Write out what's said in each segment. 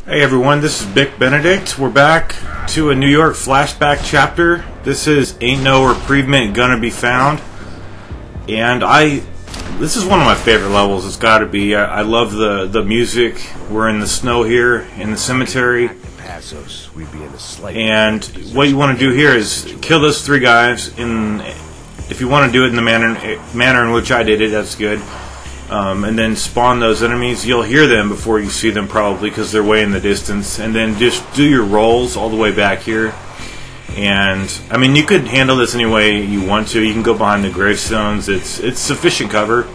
Hey everyone, this is Bick Benedict. We're back to a New York flashback chapter. This is Ain't No Reprievement Gonna Be Found. And this is one of my favorite levels, it's gotta be. I love the music. We're in the snow here, in the cemetery. And what you want to do here is kill those three guys. If you want to do it in the manner in which I did it, that's good. And then spawn those enemies. You'll hear them before you see them probably because they're way in the distance. And then just do your rolls all the way back here. And I mean, you could handle this any way you want to. You can go behind the gravestones. It's sufficient cover.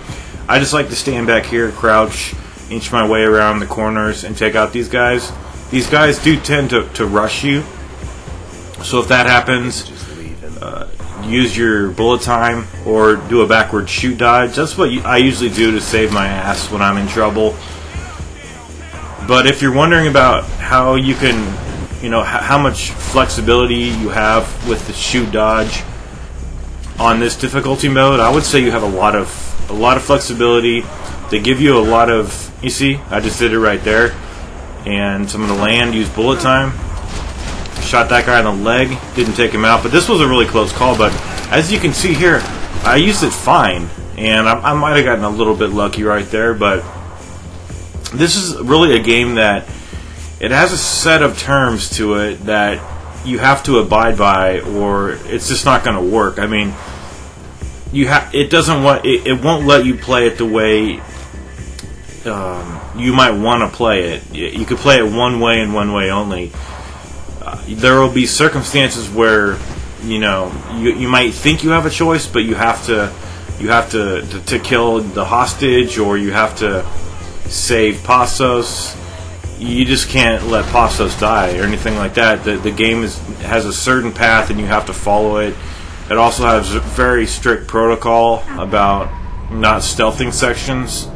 I just like to stand back here, crouch, inch my way around the corners, and take out these guys. These guys do tend to rush you. So if that happens, use your bullet time or do a backward shoot dodge. That's what I usually do to save my ass when I'm in trouble. But if you're wondering about how you can, how much flexibility you have with the shoot dodge on this difficulty mode, I would say you have a lot of flexibility. They give you a lot of. You see, I just did it right there, and so I'm going to land, use bullet time. Shot that guy in the leg, didn't take him out, but this was a really close call. But as you can see here, I used it fine, and I might have gotten a little bit lucky right there. But this is really a game that it has a set of terms to it that you have to abide by, or it's just not going to work. I mean, it won't let you play it the way you might want to play it. You could play it one way and one way only. There will be circumstances where you might think you have a choice, but you have to kill the hostage, or you have to save Passos. You just can't let Passos die or anything like that. The game has a certain path, and you have to follow it. It also has a very strict protocol about not stealthing sections.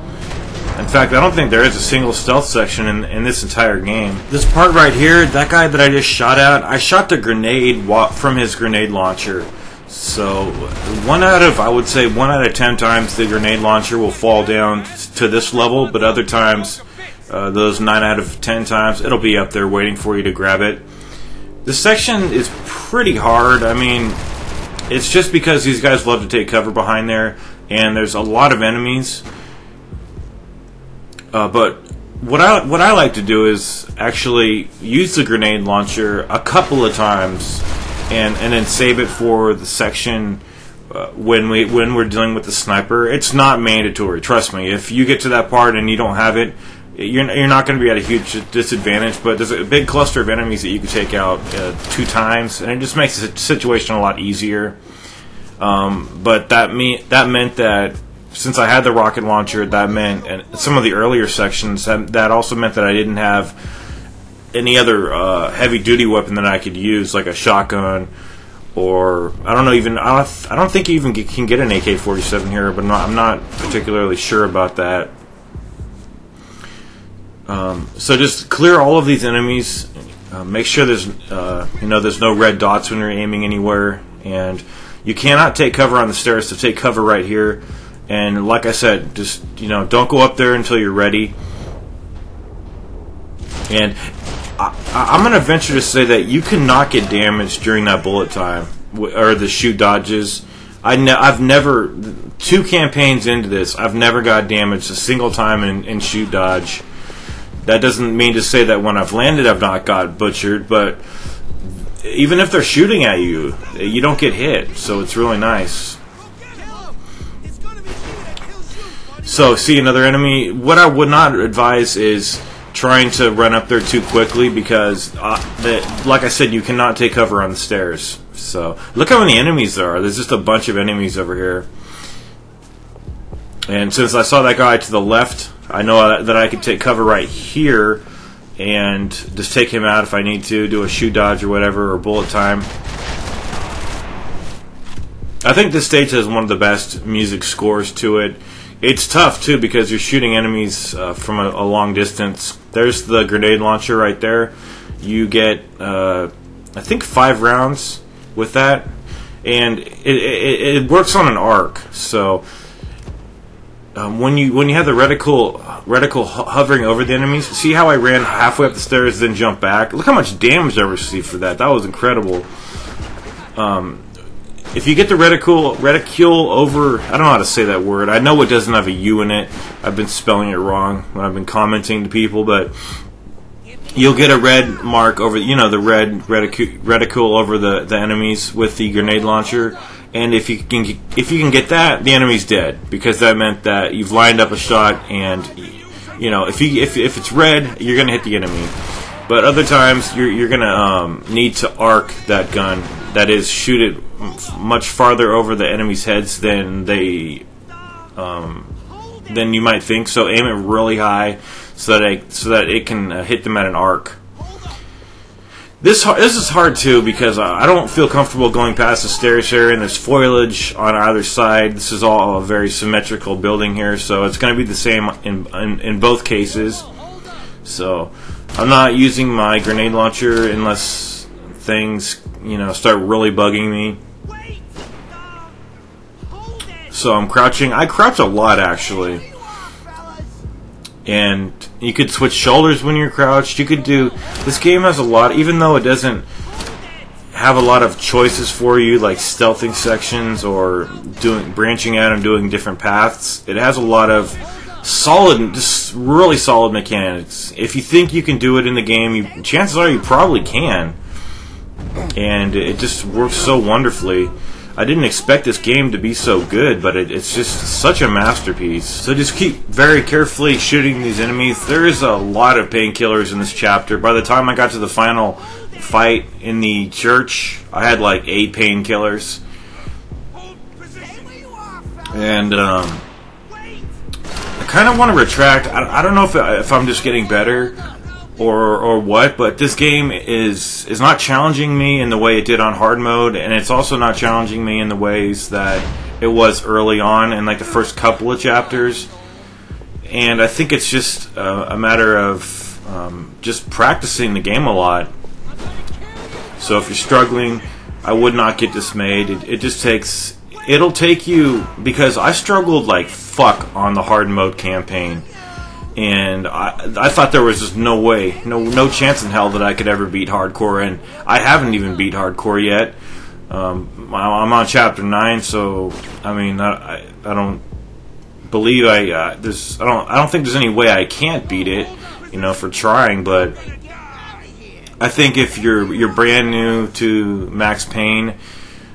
In fact, I don't think there is a single stealth section in this entire game. This part right here, that guy that I just shot at, I shot the grenade from his grenade launcher. So, I would say 1 out of 10 times the grenade launcher will fall down to this level, but other times, those 9 out of 10 times, it'll be up there waiting for you to grab it. This section is pretty hard. I mean, it's just because these guys love to take cover behind there, and there's a lot of enemies. But what I like to do is actually use the grenade launcher a couple of times, and then save it for the section when we're dealing with the sniper. It's not mandatory. Trust me. If you get to that part and you don't have it, you're not going to be at a huge disadvantage. But there's a big cluster of enemies that you can take out 2 times, and it just makes the situation a lot easier. But that meant that. Since I had the rocket launcher, that meant, and some of the earlier sections, that also meant that I didn't have any other heavy-duty weapon that I could use, like a shotgun, or I don't think you even can get an AK-47 here, but I'm not particularly sure about that. So just clear all of these enemies. Make sure there's no red dots when you're aiming anywhere, and you cannot take cover on the stairs. So take cover right here. And like I said, just don't go up there until you're ready. And I'm going to venture to say that you cannot get damaged during that bullet time or the shoot dodges. I've never, 2 campaigns into this, I've never got damaged a single time in shoot dodge. That doesn't mean to say that when I've landed I've not got butchered, but even if they're shooting at you, you don't get hit, so it's really nice. So, see another enemy. What I would not advise is trying to run up there too quickly because, like I said, you cannot take cover on the stairs. So, look how many enemies there are. There's just a bunch of enemies over here. And since I saw that guy to the left, I know that I can take cover right here and just take him out if I need to, do a shoot dodge or whatever, or bullet time. I think this stage has one of the best music scores to it. It's tough, too, because you're shooting enemies from a long distance. There's the grenade launcher right there. You get, I think, 5 rounds with that. And it works on an arc. So when you have the reticle hovering over the enemies, see how I ran halfway up the stairs, then jumped back? Look how much damage I received for that. That was incredible. If you get the reticule over, I don't know how to say that word. I know it doesn't have a U in it. I've been spelling it wrong when I've been commenting to people, but you'll get a red mark over, the red reticule over the enemies with the grenade launcher. And if you can get that, the enemy's dead, because that meant that you've lined up a shot, and if it's red, you're gonna hit the enemy. But other times you're gonna need to arc that gun. That is, shoot it much farther over the enemy's heads than you might think. So aim it really high so that it can hit them at an arc. This is hard too, because I don't feel comfortable going past the stairs here, and there's foliage on either side. This is all a very symmetrical building here, so it's going to be the same in both cases. So I'm not using my grenade launcher unless things start really bugging me. So I'm crouching. I crouch a lot, actually. And you could switch shoulders when you're crouched. You could do... This game has a lot, even though it doesn't have a lot of choices for you, like stealthing sections or branching out and doing different paths. It has a lot of just really solid mechanics. If you think you can do it in the game, chances are you probably can. And it just works so wonderfully. I didn't expect this game to be so good, but it's just such a masterpiece. So just keep very carefully shooting these enemies. There is a lot of painkillers in this chapter. By the time I got to the final fight in the church, I had like 8 painkillers. And I kind of want to retract. I don't know if I'm just getting better or what, but this game is not challenging me in the way it did on hard mode, and it's also not challenging me in the ways that it was early on in like the first couple of chapters. And I think it's just a matter of just practicing the game a lot. So if you're struggling, I would not get dismayed. It'll take you, because I struggled like fuck on the hard mode campaign. And I thought there was just no way, no chance in hell that I could ever beat hardcore, and I haven't even beat hardcore yet. I'm on chapter 9, so I mean, I don't believe I don't think there's any way I can't beat it, for trying. But I think if you're brand new to Max Payne,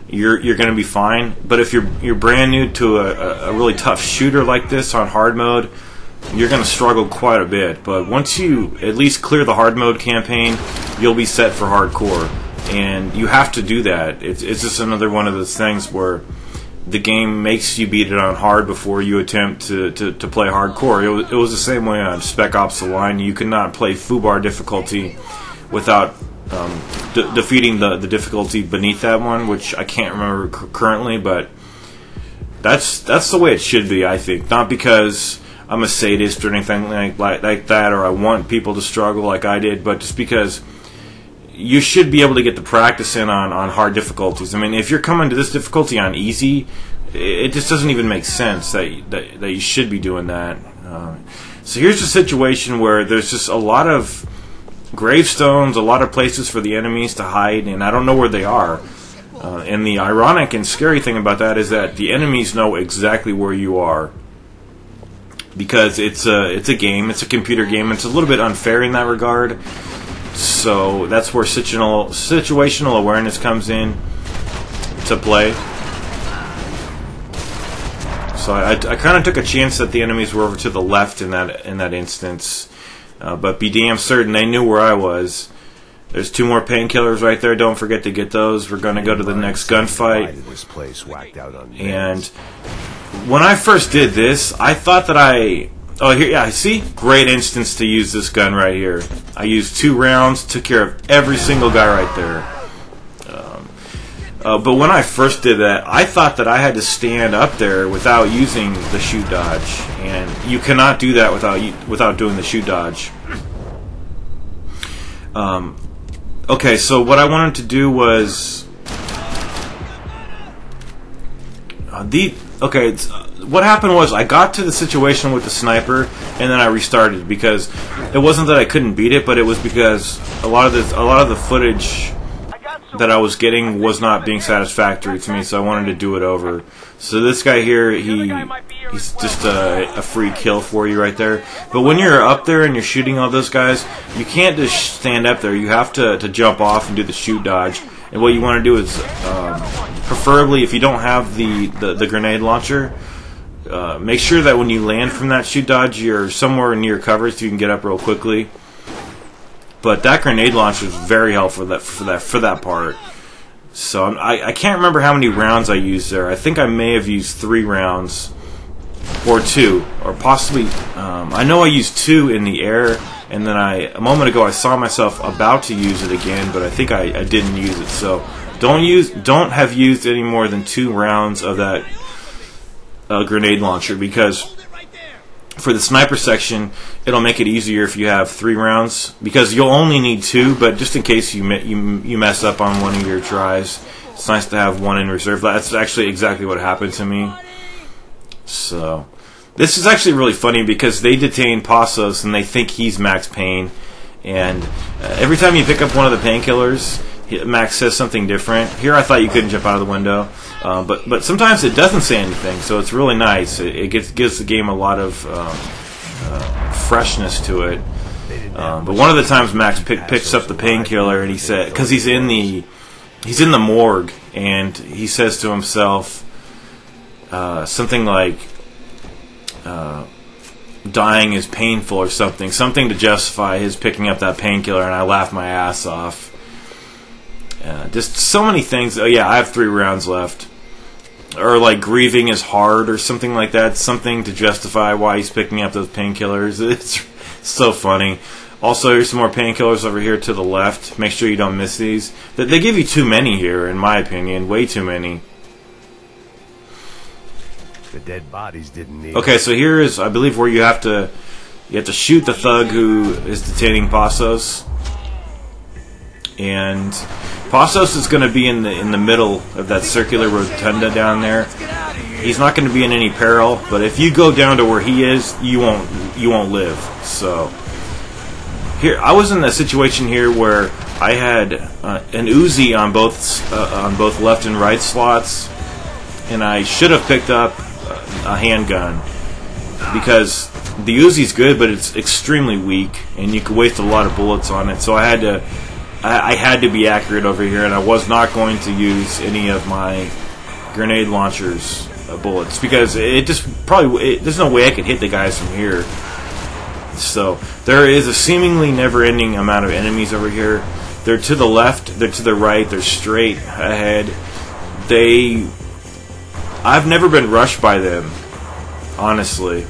you're going to be fine. But if you're brand new to a really tough shooter like this on hard mode, you're going to struggle quite a bit. But once you at least clear the hard mode campaign, you'll be set for hardcore. And you have to do that. It's just another one of those things where the game makes you beat it on hard before you attempt to play hardcore. It was the same way on Spec Ops: The Line. You could not play FUBAR difficulty without defeating the difficulty beneath that one, which I can't remember currently, but that's the way it should be, I think. Not because I'm a sadist or anything like that, or I want people to struggle like I did, but just because you should be able to get the practice in on hard difficulties. I mean, if you're coming to this difficulty on easy, it just doesn't even make sense that you should be doing that. So here's a situation where there's just a lot of gravestones, a lot of places for the enemies to hide, and I don't know where they are. And the ironic and scary thing about that is that the enemies know exactly where you are, because it's a game, it's a computer game. It's a little bit unfair in that regard. So that's where situational awareness comes in to play. So I kind of took a chance that the enemies were over to the left in that instance, but be damn certain they knew where I was. There's 2 more painkillers right there. Don't forget to get those. We're going to go to the next gunfight. And when I first did this, I thought that oh, here, yeah, see? Great instance to use this gun right here. I used 2 rounds, took care of every single guy right there. But when I first did that, I thought that I had to stand up there without using the shoot dodge. And you cannot do that without doing the shoot dodge. Okay, so what I wanted to do was... what happened was I got to the situation with the sniper, and then I restarted because it wasn't that I couldn't beat it, but it was because a lot of the footage that I was getting was not being satisfactory to me, so I wanted to do it over. So this guy here, he's just a free kill for you right there. But when you're up there and you're shooting all those guys, you can't just stand up there. You have to jump off and do the shoot dodge. And what you want to do is, preferably if you don't have the grenade launcher, make sure that when you land from that shoot dodge, you're somewhere near cover so you can get up real quickly. But that grenade launcher is very helpful for that part. So I can't remember how many rounds I used there. I think I may have used 3 rounds, or 2, or possibly. I know I used 2 in the air, and then a moment ago I saw myself about to use it again, but I think I didn't use it. So don't have used any more than 2 rounds of that grenade launcher, because for the sniper section, it'll make it easier if you have 3 rounds, because you'll only need 2, but just in case you mess up on one of your tries, it's nice to have 1 in reserve. That's actually exactly what happened to me. So this is actually really funny because they detain Passos and they think he's Max Payne, and every time you pick up one of the painkillers, Max says something different. Here I thought you couldn't jump out of the window, but sometimes it doesn't say anything, so it's really nice. It gives the game a lot of freshness to it. But one of the times Max picks up the painkiller, and he said, because he's in the morgue, and he says to himself something like dying is painful or something to justify his picking up that painkiller, and I laughed my ass off. Just so many things. Oh yeah, I have 3 rounds left. Or like grieving is hard or something like that. Something to justify why he's picking up those painkillers. It's so funny. Also, here's some more painkillers over here to the left. Make sure you don't miss these. They give you too many here, in my opinion. Way too many. The dead bodies didn't need. Okay, so here is, I believe, where you have to shoot the thug who is detaining Passos. And Passos is going to be in the middle of that circular rotunda down there. He's not going to be in any peril, but if you go down to where he is, you won't live. So here, I was in a situation here where I had an Uzi on both left and right slots, and I should have picked up a handgun because the Uzi's good, but it's extremely weak, and you could waste a lot of bullets on it. So I had to be accurate over here, and I was not going to use any of my grenade launchers bullets because there's no way I could hit the guys from here. So there is a seemingly never-ending amount of enemies over here. They're to the left, they're to the right, they're straight ahead. I've never been rushed by them, honestly.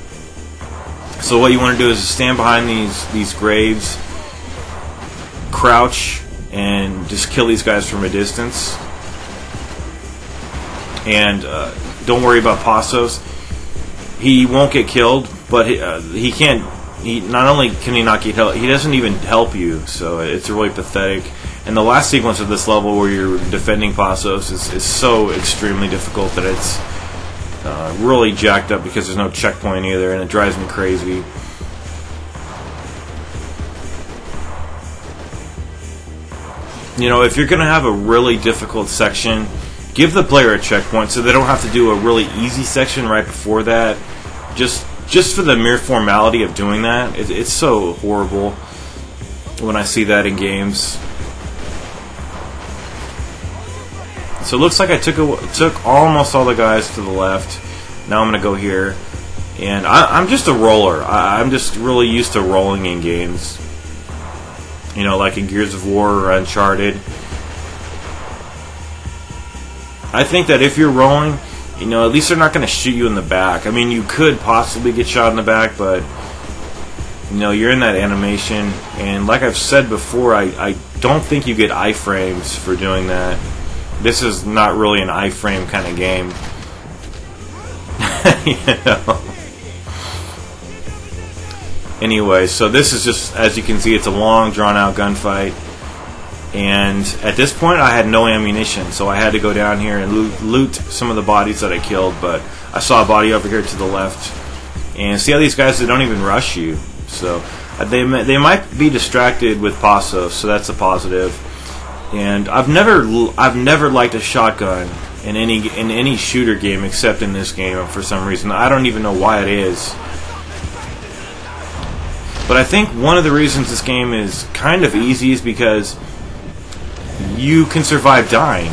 So what you want to do is stand behind these graves, crouch, and just kill these guys from a distance. And don't worry about Passos. He won't get killed, but he can't. Not only can he not get help, he doesn't even help you. So it's really pathetic. And the last sequence of this level where you're defending Passos is so extremely difficult that it's really jacked up because there's no checkpoint either, and it drives me crazy. You know, if you're going to have a really difficult section, give the player a checkpoint so they don't have to do a really easy section right before that. Just for the mere formality of doing that. It's so horrible when I see that in games. So it looks like I took almost all the guys to the left. Now I'm going to go here. And I'm just a roller. I'm just really used to rolling in games. You know, like in Gears of War or Uncharted. I think that if you're rolling, you know, at least they're not going to shoot you in the back. I mean, you could possibly get shot in the back, but, you know, you're in that animation. And like I've said before, I don't think you get iframes for doing that. This is not really an iframe kind of game. You know? Anyway, so this is just, as you can see, it's a long, drawn-out gunfight. And at this point, I had no ammunition, so I had to go down here and loot some of the bodies that I killed. But I saw a body over here to the left. And see how these guys, they don't even rush you. So they might be distracted with Passos, so that's a positive. And I've never liked a shotgun in any shooter game except in this game for some reason. I don't even know why it is. But I think one of the reasons this game is kind of easy is because you can survive dying.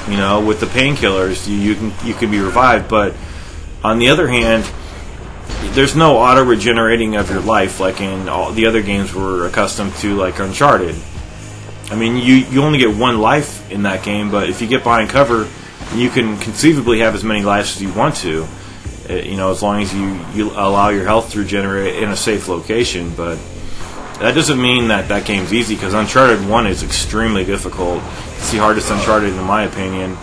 You know, with the painkillers, you can be revived. But on the other hand, there's no auto regenerating of your life like in all the other games we're accustomed to, like Uncharted. I mean, you only get one life in that game, but if you get behind cover, you can conceivably have as many lives as you want to. You know, as long as you allow your health to regenerate in a safe location. But that doesn't mean that game's easy, because Uncharted 1 is extremely difficult. It's the hardest Uncharted in my opinion.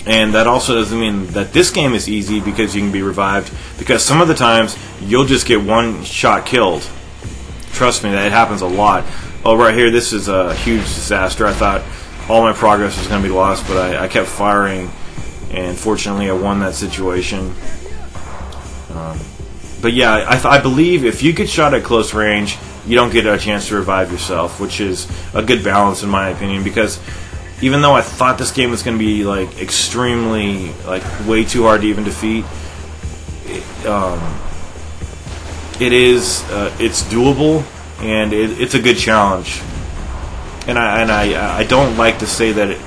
And that also doesn't mean that this game is easy because you can be revived, because some of the times you'll just get one shot killed. Trust me, that happens a lot. Oh, right here, this is a huge disaster. I thought all my progress was going to be lost, but I kept firing, and fortunately I won that situation. But yeah, I believe if you get shot at close range, you don't get a chance to revive yourself, which is a good balance in my opinion, because even though I thought this game was going to be like extremely, like way too hard to even defeat, it's doable, and it's a good challenge. And I don't like to say that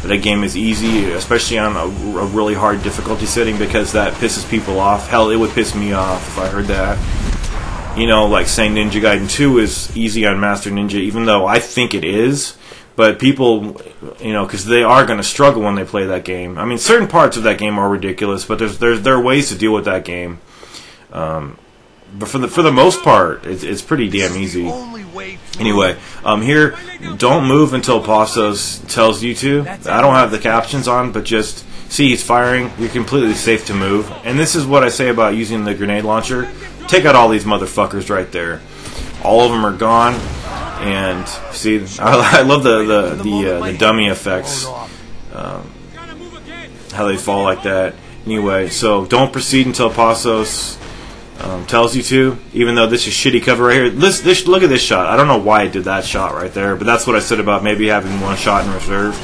a game is easy, especially on a really hard difficulty setting, because that pisses people off. Hell, it would piss me off if I heard that. You know, like saying Ninja Gaiden 2 is easy on Master Ninja, even though I think it is. But people, you know, because they are going to struggle when they play that game. I mean, certain parts of that game are ridiculous, but there are ways to deal with that game. But for the most part, it's pretty damn easy. Anyway, here, don't move until Passos tells you to. I don't have the captions on, but just see he's firing. You're completely safe to move. And this is what I say about using the grenade launcher. Take out all these motherfuckers right there. All of them are gone. And see, I love the dummy effects, how they fall like that. Anyway, so don't proceed until Passos tells you to. Even though this is shitty cover right here. Look at this shot. I don't know why I did that shot right there, but that's what I said about maybe having one shot in reserve.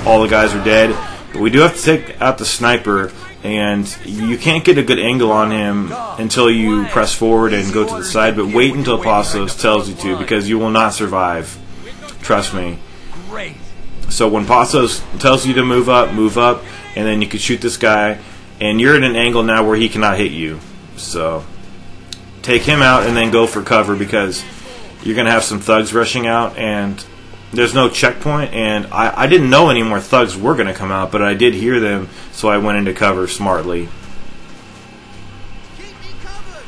All the guys are dead, but we do have to take out the sniper. And you can't get a good angle on him until you press forward and go to the side, but wait until Passos tells you to, because you will not survive. Trust me. So when Passos tells you to move up, and then you can shoot this guy, and you're at an angle now where he cannot hit you. So take him out and then go for cover, because you're going to have some thugs rushing out, and there's no checkpoint, and I didn't know any more thugs were going to come out, but I did hear them, so I went into cover smartly. Keep me covered.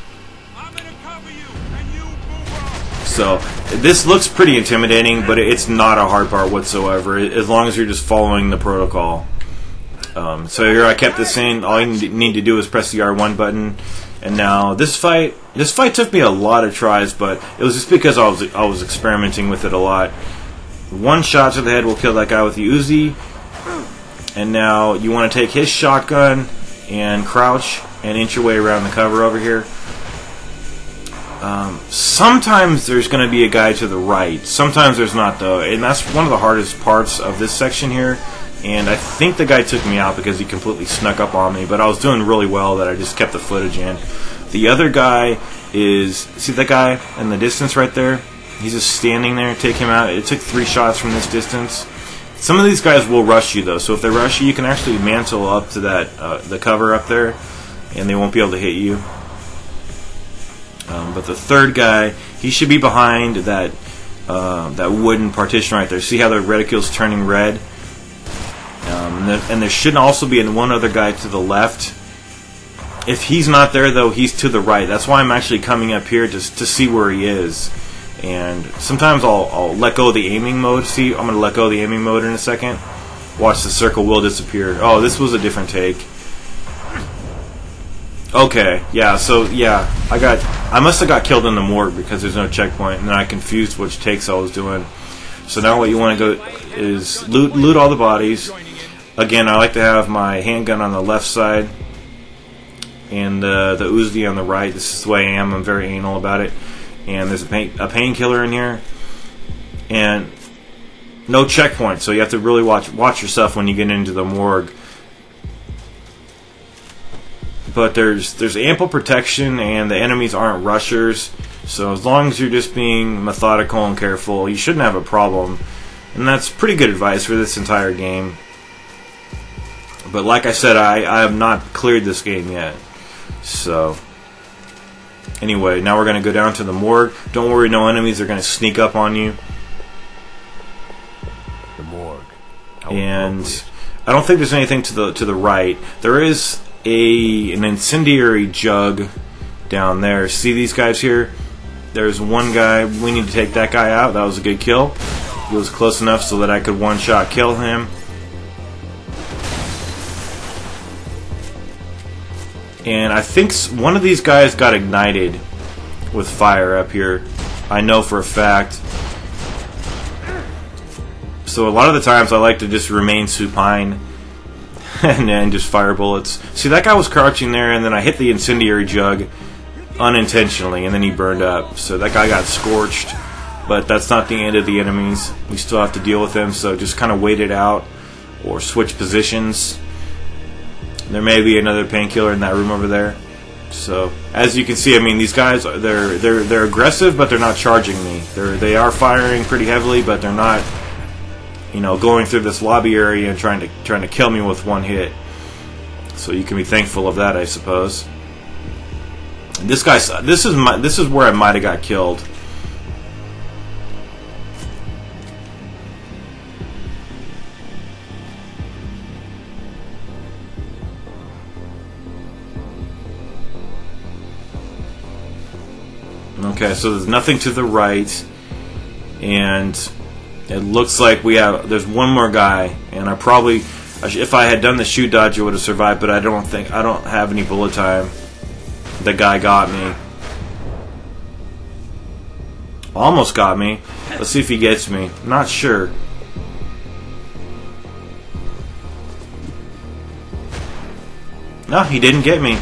I'm gonna cover you, and you move on. So this looks pretty intimidating, but it's not a hard part whatsoever, as long as you're just following the protocol. So here I kept this in. All you need to do is press the R1 button, and now this fight took me a lot of tries, but it was just because I was experimenting with it a lot. One shot to the head will kill that guy with the Uzi. And now you want to take his shotgun and crouch and inch your way around the cover over here. Sometimes there's going to be a guy to the right. Sometimes there's not, though. And that's one of the hardest parts of this section here. And I think the guy took me out because he completely snuck up on me. But I was doing really well that I just kept the footage in. The other guy is... See that guy in the distance right there? He's just standing there. Take him out. It took 3 shots from this distance. Some of these guys will rush you, though. So if they rush you, you can actually mantle up to that the cover up there, and they won't be able to hit you. But the third guy, he should be behind that wooden partition right there. See how the reticule's turning red? And there should also be one other guy to the left. If he's not there, though, he's to the right. That's why I'm actually coming up here to see where he is. And sometimes I'll let go of the aiming mode. See, I'm going to let go of the aiming mode in a second. Watch, the circle will disappear. Oh, this was a different take. Okay, yeah, so, yeah, I must have got killed in the morgue because there's no checkpoint, and then I confused which takes I was doing. So now what you want to go is loot all the bodies. Again, I like to have my handgun on the left side and the Uzi on the right. This is the way I am. I'm very anal about it. And there's a painkiller in here. And no checkpoint, so you have to really watch yourself when you get into the morgue. But there's ample protection, and the enemies aren't rushers. So as long as you're just being methodical and careful, you shouldn't have a problem. And that's pretty good advice for this entire game. But like I said, I have not cleared this game yet. So anyway, now we're going to go down to the morgue. Don't worry, no enemies are going to sneak up on you. The morgue. And I don't think there's anything to the right. There is an incendiary jug down there. See these guys here? There's one guy. We need to take that guy out. That was a good kill. He was close enough so that I could one-shot kill him. And I think one of these guys got ignited with fire up here. I know for a fact. So a lot of the times I like to just remain supine and then just fire bullets. See, that guy was crouching there, and then I hit the incendiary jug unintentionally, and then he burned up. So that guy got scorched, but that's not the end of the enemies. We still have to deal with them, so just kind of wait it out or switch positions. There may be another painkiller in that room over there. So as you can see, I mean, these guys they're aggressive, but they're not charging me. They are firing pretty heavily, but they're not, you know, going through this lobby area and trying to kill me with one hit. So you can be thankful of that, I suppose. And this is where I might have got killed. Okay, so there's nothing to the right, and it looks like there's one more guy, and if I had done the shoot dodge, I would have survived, but I don't have any bullet time. The guy got me. Almost got me. Let's see if he gets me. I'm not sure. No, he didn't get me.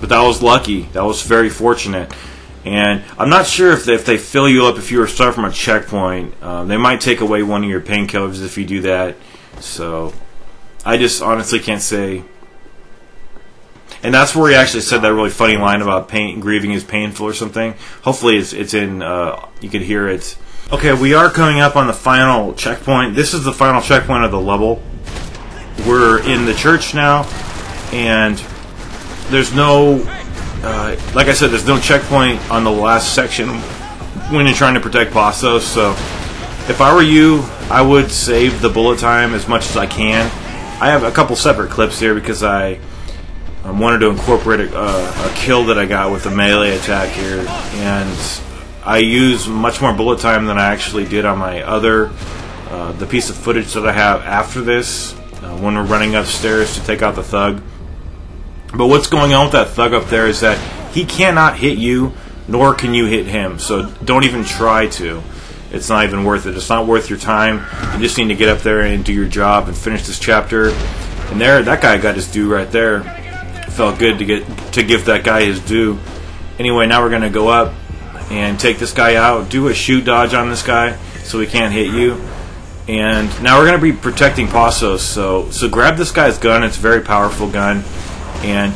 But that was lucky. That was very fortunate. And I'm not sure if they fill you up if you were starting from a checkpoint. They might take away one of your painkillers if you do that. So I just honestly can't say. And that's where he actually said that really funny line about grieving is painful or something. Hopefully it's in. You can hear it. Okay, we are coming up on the final checkpoint. This is the final checkpoint of the level. We're in the church now, and there's no, like I said, there's no checkpoint on the last section when you're trying to protect Passos. So if I were you, I would save the bullet time as much as I can. I have a couple separate clips here because I wanted to incorporate a kill that I got with a melee attack here, and I use much more bullet time than I actually did on my the piece of footage that I have after this when we're running upstairs to take out the thug. But what's going on with that thug up there is that he cannot hit you, nor can you hit him. So don't even try to. It's not even worth it. It's not worth your time. You just need to get up there and do your job and finish this chapter. And there, that guy got his due right there. Felt good to give that guy his due. Anyway, now we're going to go up and take this guy out. Do a shoot dodge on this guy so he can't hit you. And now we're going to be protecting Passos. So grab this guy's gun. It's a very powerful gun. And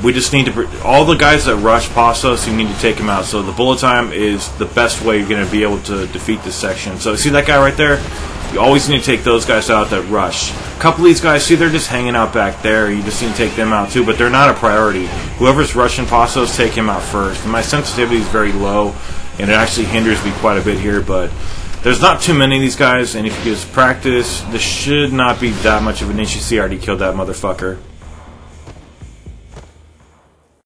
we just need to... all the guys that rush Passos, you need to take him out. So the bullet time is the best way you're going to be able to defeat this section. So see that guy right there? You always need to take those guys out that rush. A couple of these guys, see, they're just hanging out back there. You just need to take them out too, but they're not a priority. Whoever's rushing Passos, take him out first. And my sensitivity is very low, and it actually hinders me quite a bit here, but there's not too many of these guys, and if you just practice, this should not be that much of an issue. See, I already killed that motherfucker.